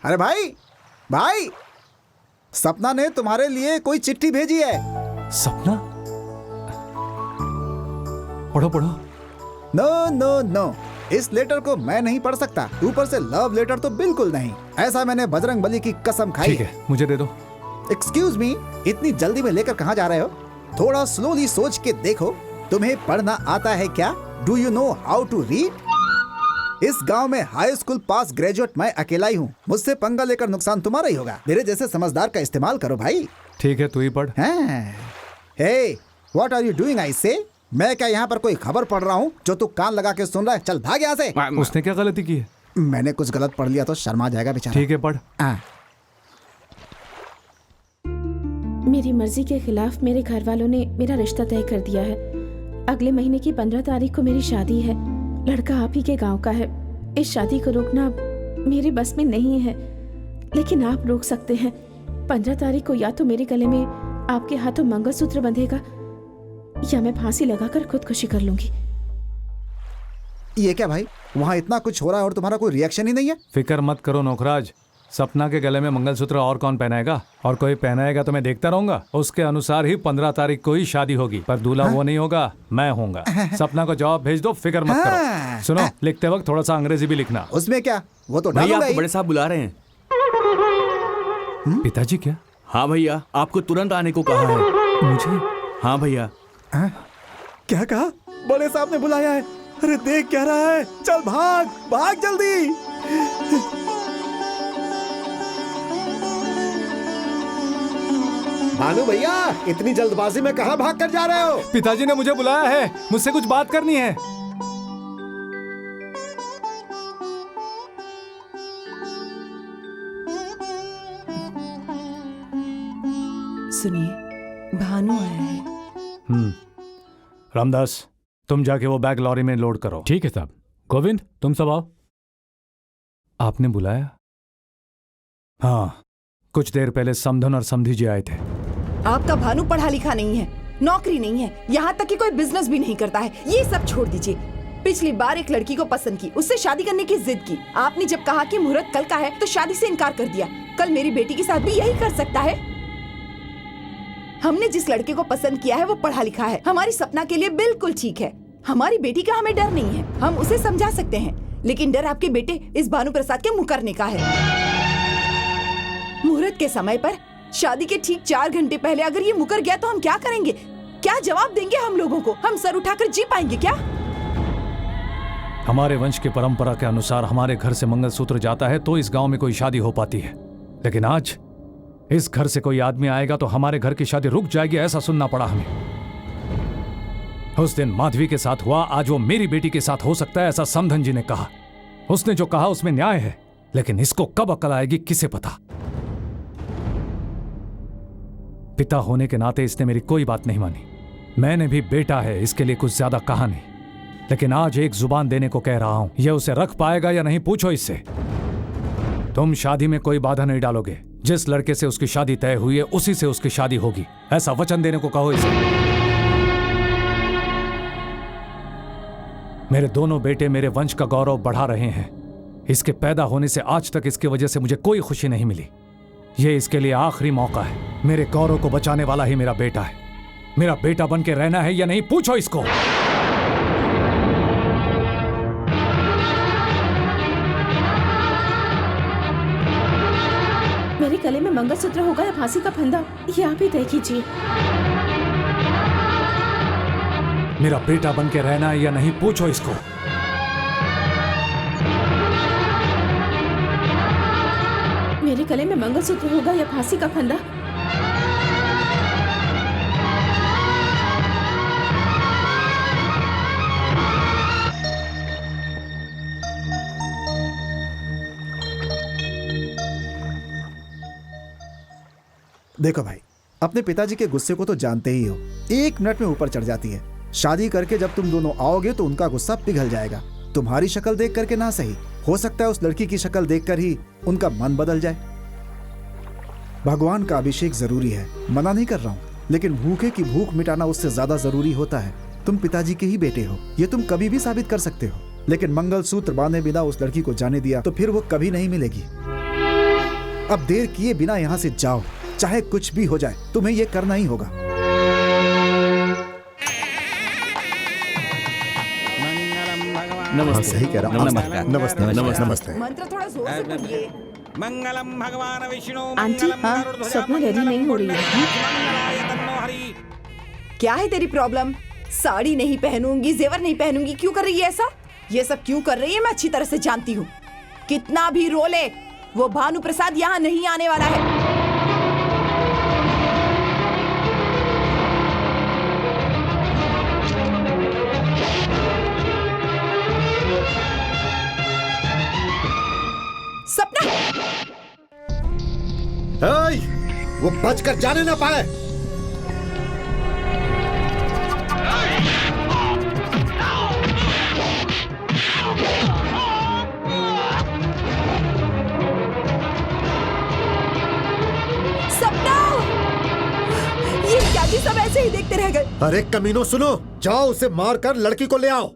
अरे भाई भाई, सपना ने तुम्हारे लिए कोई चिट्ठी भेजी है। सपना? पढ़ो पढ़ो। नो नो नो, इस लेटर को मैं नहीं पढ़ सकता, ऊपर से लव लेटर तो बिल्कुल नहीं। ऐसा मैंने बजरंग बली की कसम खाई। ठीक है, मुझे दे दो। एक्सक्यूज मी, इतनी जल्दी में लेकर कहाँ जा रहे हो? थोड़ा स्लोली सोच के देखो। तुम्हें पढ़ना आता है क्या? Do you know how to read? इस गांव में हाई स्कूल पास ग्रेजुएट मैं अकेला ही हूँ। मुझसे पंगा लेकर नुकसान तुम्हारा ही होगा। मेरे जैसे समझदार का इस्तेमाल करो भाई। ठीक है, तू ही पढ़। हे, व्हाट आर यू डूइंग? आई से मैं क्या यहाँ पर कोई खबर पढ़ रहा हूँ जो तू कान लगा के सुन रहा है? चल भाग यहाँ से। उसने क्या गलती की है? मैंने कुछ गलत पढ़ लिया तो शर्मा जाएगा बेचारा। ठीक है, पढ़। मेरी मर्जी के खिलाफ मेरे घर वालों ने मेरा रिश्ता तय कर दिया है। अगले महीने की 15 तारीख को मेरी शादी है। लड़का आप ही के गांव का है। इस शादी को रोकना मेरे बस में नहीं है, लेकिन आप रोक सकते हैं। 15 तारीख को या तो मेरे गले में आपके हाथों मंगलसूत्र बंधेगा या मैं फांसी लगाकर खुदकुशी कर लूंगी। ये क्या भाई, वहाँ इतना कुछ हो रहा है और तुम्हारा कोई रिएक्शन ही नहीं है? फिक्र मत करो नौकराज, सपना के गले में मंगलसूत्र और कौन पहनाएगा? और कोई पहनाएगा तो मैं देखता रहूंगा। उसके अनुसार ही 15 तारीख को ही शादी होगी, पर दूल्हा वो नहीं होगा, मैं होऊंगा। सपना को जवाब भेज दो, फिक्र मत करो। सुनो, लिखते वक्त थोड़ा सा अंग्रेजी भी लिखना। उसमें क्या, वो तो भैया आपको बड़े साहब बुला रहे हैं। पिताजी क्या? हाँ भैया, आपको तुरंत आने को कहा है। मुझे? हाँ भैया। क्या कहा? बड़े साहब ने बुलाया है? अरे देख क्या रहा है, चल भाग भाग जल्दी। भानु भैया, इतनी जल्दबाजी में कहाँ भाग कर जा रहे हो? पिताजी ने मुझे बुलाया है, मुझसे कुछ बात करनी है। सुनिए, भानु आया है। रामदास, तुम जाके वो बैग लॉरी में लोड करो। ठीक है साहब। गोविंद, तुम सब आओ। आपने बुलाया? हाँ, कुछ देर पहले समधन और समधी जी आए थे। आपका भानु पढ़ा लिखा नहीं है, नौकरी नहीं है, यहाँ तक कि कोई बिजनेस भी नहीं करता है। ये सब छोड़ दीजिए। पिछली बार एक लड़की को पसंद की, उससे शादी करने की जिद की। आपने जब कहा कि मुहूर्त कल का है तो शादी से इनकार कर दिया। कल मेरी बेटी के साथ भी यही कर सकता है। हमने जिस लड़के को पसंद किया है वो पढ़ा लिखा है, हमारी सपना के लिए बिल्कुल ठीक है। हमारी बेटी का हमें डर नहीं है, हम उसे समझा सकते हैं, लेकिन डर आपके बेटे इस भानु प्रसाद के मुकरने का है। मुहूर्त के समय पर शादी के ठीक 4 घंटे पहले अगर ये मुकर गया तो हम क्या करेंगे? क्या जवाब देंगे हम लोगों को? हम सर उठाकर जी पाएंगे क्या? हमारे वंश की परंपरा के अनुसार हमारे घर से मंगलसूत्र जाता है तो इस गांव में कोई शादी हो पाती है, लेकिन आज इस घर से कोई आदमी आएगा तो हमारे घर की शादी रुक जाएगी, ऐसा सुनना पड़ा हमें। उस दिन माधवी के साथ हुआ, आज वो मेरी बेटी के साथ हो सकता है, ऐसा समधन जी ने कहा। उसने जो कहा उसमें न्याय है, लेकिन इसको कब अकल आएगी किसे पता। पिता होने के नाते इसने मेरी कोई बात नहीं मानी। मैंने भी बेटा है, इसके लिए कुछ ज्यादा कहा नहीं, लेकिन आज एक जुबान देने को कह रहा हूं, यह उसे रख पाएगा या नहीं पूछो इससे। तुम शादी में कोई बाधा नहीं डालोगे। जिस लड़के से उसकी शादी तय हुई है उसी से उसकी शादी होगी, ऐसा वचन देने को कहो इसे। मेरे दोनों बेटे मेरे वंश का गौरव बढ़ा रहे हैं। इसके पैदा होने से आज तक इसकी वजह से मुझे कोई खुशी नहीं मिली। यह इसके लिए आखिरी मौका है। मेरे गौरव को बचाने वाला ही मेरा बेटा है। मेरा बेटा बन के रहना है या नहीं पूछो इसको। मेरे गले में मंगलसूत्र होगा या फांसी का फंदा, ये आप ही तय कीजिए। मेरा बेटा बन के रहना है या नहीं पूछो इसको। मेरे गले में मंगलसूत्र होगा या फांसी का फंदा। देखो भाई, अपने पिताजी के गुस्से को तो जानते ही हो, 1 मिनट में ऊपर चढ़ जाती है। शादी करके जब तुम दोनों आओगे तो उनका गुस्सा पिघल जाएगा। तुम्हारी शक्ल देख करके ना सही, हो सकता है उस लड़की की शक्ल देखकर ही उनका मन बदल जाए। भगवान का अभिषेक जरूरी है, मना नहीं कर रहा हूँ, लेकिन भूखे की भूख मिटाना उससे ज्यादा जरूरी होता है। तुम पिताजी के ही बेटे हो, ये तुम कभी भी साबित कर सकते हो, लेकिन मंगलसूत्र बांधे बिना उस लड़की को जाने दिया तो फिर वो कभी नहीं मिलेगी। अब देर किए बिना यहाँ से जाओ, चाहे कुछ भी हो जाए, तुम्हें ये करना ही होगा। नमस्ते। सही कह रहा हूँ। नमस्कार। नमस्ते नमस्ते। नमस्ते। मंत्र थोड़ा जोर से बोलिए। मंगलम भगवान विष्णु आंटी, हाँ, स्वप्ना रेडी नहीं हो रही है। क्या है तेरी प्रॉब्लम? साड़ी नहीं पहनूंगी, जेवर नहीं पहनूंगी, क्यों कर रही है ऐसा? ये सब क्यों कर रही है मैं अच्छी तरह से जानती हूँ। कितना भी रोले, वो भानु प्रसाद यहाँ नहीं आने वाला है। सपना, हे, वो बचकर जाने ना पाए। सपना, ये क्या जी, सब ऐसे ही देखते रह गए। अरे कमीनो सुनो, जाओ उसे मारकर लड़की को ले आओ।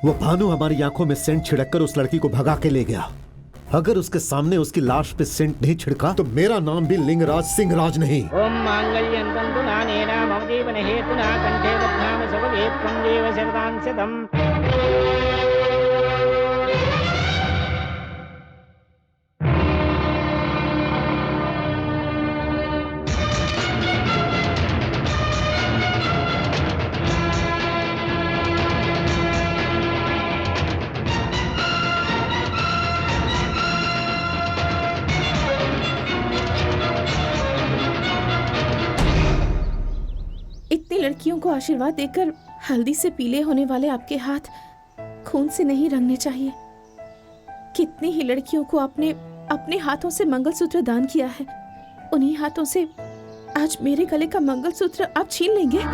वो भानु हमारी आंखों में सेंट छिड़ककर उस लड़की को भगा के ले गया। अगर उसके सामने उसकी लाश पे सेंट नहीं छिड़का तो मेरा नाम भी लिंगराज सिंहराज नहीं। ओम मांगल्यं तन्तु नानेन मम जीवन हेतुना कंठे बध्नामि सुभगे त्वं देव शरदां शतम्। इतनी लड़कियों को आशीर्वाद देकर हल्दी से पीले होने वाले आपके हाथ खून से नहीं रंगने चाहिए। कितनी ही लड़कियों को आपने अपने हाथों से मंगलसूत्र दान किया है, उन्हीं हाथों से आज मेरे गले का मंगलसूत्र आप छीन लेंगे।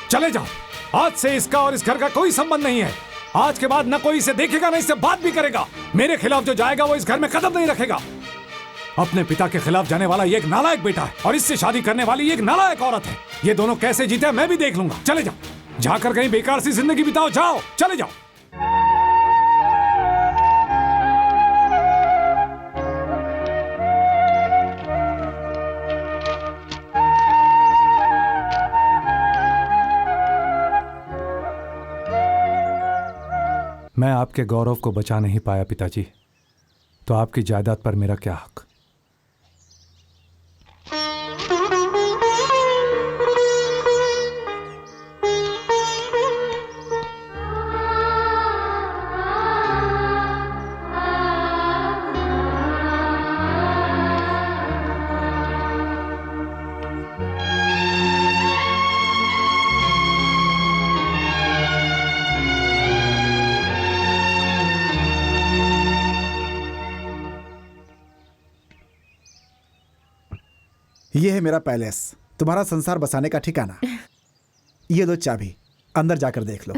चले जाओ, आज से इसका और इस घर का कोई संबंध नहीं है। आज के बाद न कोई इसे देखेगा न इससे बात भी करेगा। मेरे खिलाफ जो जाएगा वो इस घर में कदम नहीं रखेगा। अपने पिता के खिलाफ जाने वाला ये एक नालायक बेटा है और इससे शादी करने वाली ये एक नालायक औरत है। ये दोनों कैसे जीते मैं भी देख लूंगा। चले जाओ, जाकर कहीं बेकार सी जिंदगी बिताओ। जाओ, चले जाओ। मैं आपके गौरव को बचा नहीं पाया पिताजी, तो आपकी जायदाद पर मेरा क्या हक? ये है मेरा पैलेस, तुम्हारा संसार बसाने का ठिकाना। ये लो चाबी, अंदर जाकर देख लो।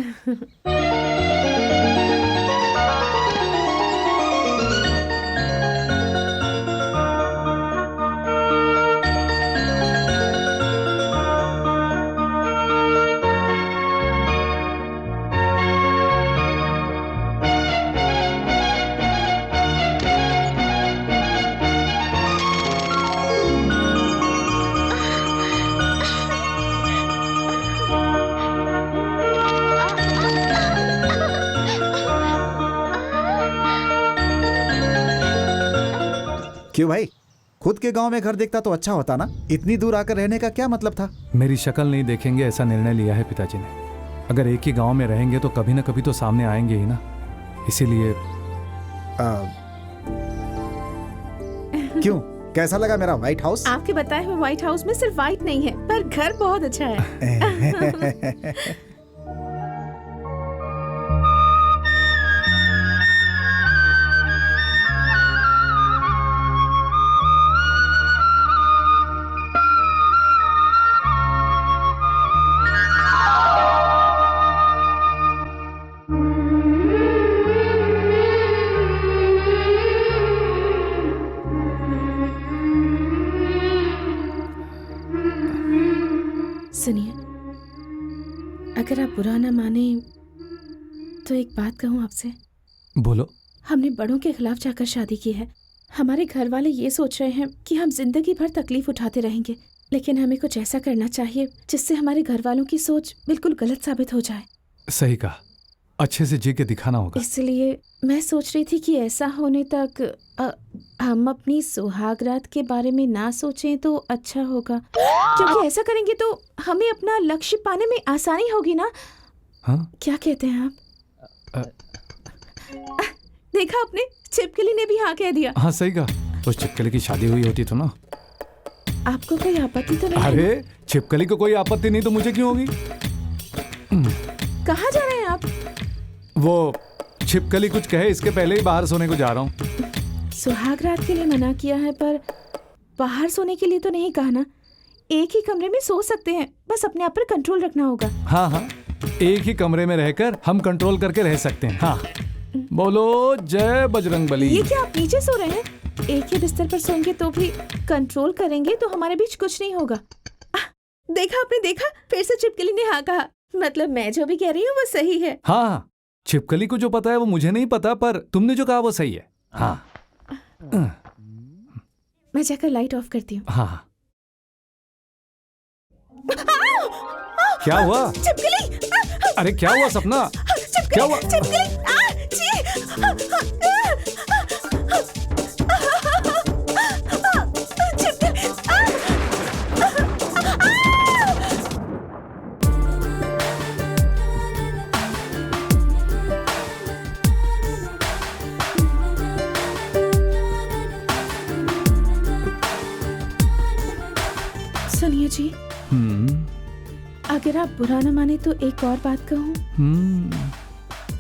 क्यों भाई, खुद के गांव में घर देखता तो अच्छा होता ना? इतनी दूर आकर रहने का क्या मतलब था? मेरी शक्ल नहीं देखेंगे ऐसा निर्णय लिया है पिताजी ने। अगर एक ही गांव में रहेंगे तो कभी ना कभी तो सामने आएंगे ही ना, इसीलिए। क्यों, कैसा लगा मेरा व्हाइट हाउस? आपके बताए हुए व्हाइट हाउस में सिर्फ व्हाइट नहीं है, पर घर बहुत अच्छा है। सुनिए, अगर आप बुरा ना माने तो एक बात कहूँ आपसे। बोलो। हमने बड़ों के खिलाफ जाकर शादी की है। हमारे घर वाले ये सोच रहे हैं कि हम जिंदगी भर तकलीफ उठाते रहेंगे, लेकिन हमें कुछ ऐसा करना चाहिए जिससे हमारे घर वालों की सोच बिल्कुल गलत साबित हो जाए। सही कहा, अच्छे से जी के दिखाना होगा। इसलिए मैं सोच रही थी कि ऐसा होने तक हम अपनी सुहागरात के बारे में ना सोचें तो अच्छा होगा, क्योंकि ऐसा करेंगे तो हमें अपना लक्ष्य पाने में आसानी होगी ना। हाँ? क्या कहते हैं आप? देखा आपने, छिपकली ने भी हाँ कह दिया। हाँ सही कहा, उस छिपकली की शादी हुई होती तो ना। आपको कोई आपत्ति तो नहीं? अरे छिपकली को कोई आपत्ति नहीं तो मुझे क्यों होगी? कहाँ जा रहे हैं आप? वो छिपकली कुछ कहे इसके पहले ही बाहर सोने को जा रहा हूँ। सुहाग रात के लिए मना किया है, पर बाहर सोने के लिए तो नहीं कहा ना। एक ही कमरे में सो सकते हैं, बस अपने आप पर कंट्रोल रखना होगा। हाँ हाँ, एक ही कमरे में रहकर हम कंट्रोल करके रह सकते हैं। हाँ बोलो जय बजरंगबली। ये क्या आप नीचे सो रहे हैं? एक ही बिस्तर पर सोएंगे तो भी कंट्रोल करेंगे तो हमारे बीच कुछ नहीं होगा। देखा आपने, देखा फिर से छिपकली ने हाँ कहा। मतलब मैं जो भी कह रही हूँ वो सही है। हाँ, छिपकली को जो पता है वो मुझे नहीं पता, पर तुमने जो कहा वो सही है। हाँ मैं जाकर लाइट ऑफ करती हूँ। हाँ। क्या हुआ? छिपकली! अरे क्या हुआ सपना? क्या हुआ? सुनिए जी, अगर आप बुरा न माने तो एक और बात कहूँ।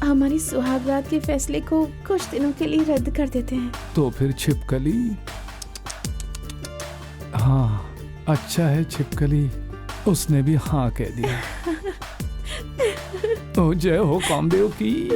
हमारी सुहागरात के फैसले को कुछ दिनों के लिए रद्द कर देते हैं। तो फिर छिपकली? हाँ अच्छा है, छिपकली उसने भी हाँ कह दिया। तो जय हो कामदेव की।